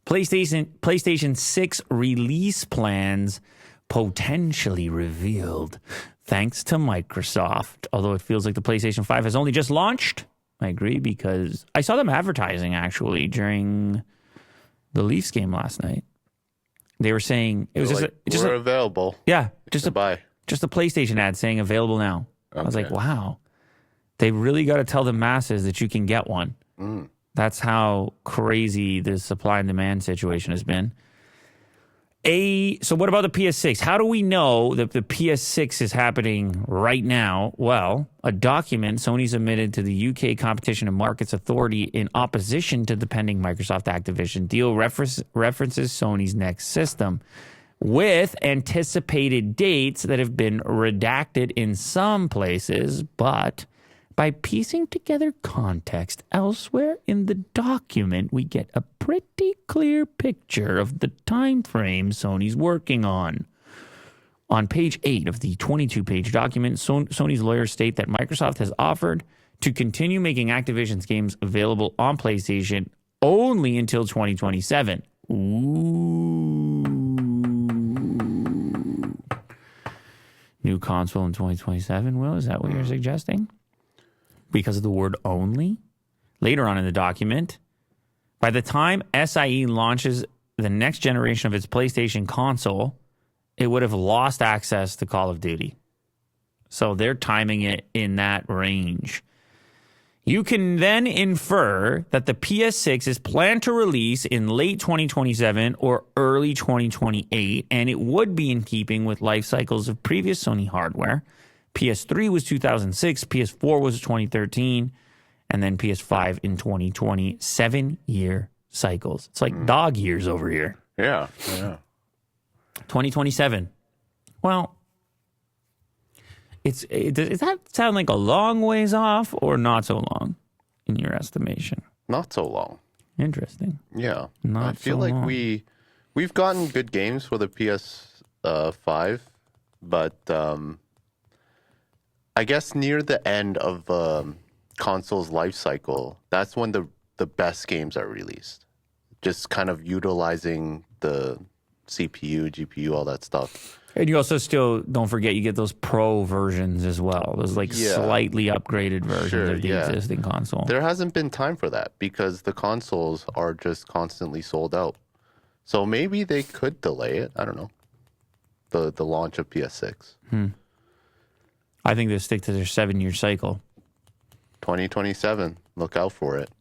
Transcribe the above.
PlayStation 6 release plans potentially revealed thanks to Microsoft. Although it feels like the PlayStation 5 has only just launched. I agree because I saw them advertising actually during the Leafs game last night. They were saying it was just available. Yeah, just a PlayStation ad saying available now. Okay. I was like, wow, they really got to tell the masses that you can get one. That's how crazy the supply and demand situation has been. So what about the PS6? How do we know that the PS6 is happening right now? Well, a document Sony submitted to the UK Competition and Markets Authority in opposition to the pending Microsoft Activision deal references Sony's next system with anticipated dates that have been redacted in some places, but by piecing together context elsewhere in the document, we get a pretty clear picture of the time frame Sony's working on. On page 8 of the 22-page document, Sony's lawyers state that Microsoft has offered to continue making Activision's games available on PlayStation only until 2027. Ooh. New console in 2027, Will? Is that what you're suggesting? Because of the word only? Later on in the document, by the time SIE launches the next generation of its PlayStation console, it would have lost access to Call of Duty. So they're timing it in that range. You can then infer that the PS6 is planned to release in late 2027 or early 2028, and it would be in keeping with life cycles of previous Sony hardware. PS3 was 2006, PS4 was 2013, and then PS5 in 2020. 7-year cycles. It's like dog years over here. Yeah. 2027. Well, does that sound like a long ways off or not so long in your estimation? Not so long. Interesting. Yeah. I feel like we've gotten good games for the PS5, but I guess near the end of console's life cycle, that's when the best games are released. Just kind of utilizing the CPU, GPU, all that stuff. And you also still, don't forget, you get those pro versions as well. Those slightly upgraded versions of the existing console. There hasn't been time for that because the consoles are just constantly sold out. So maybe they could delay it. I don't know. The launch of PS6. I think they'll stick to their 7-year cycle. 2027. Look out for it.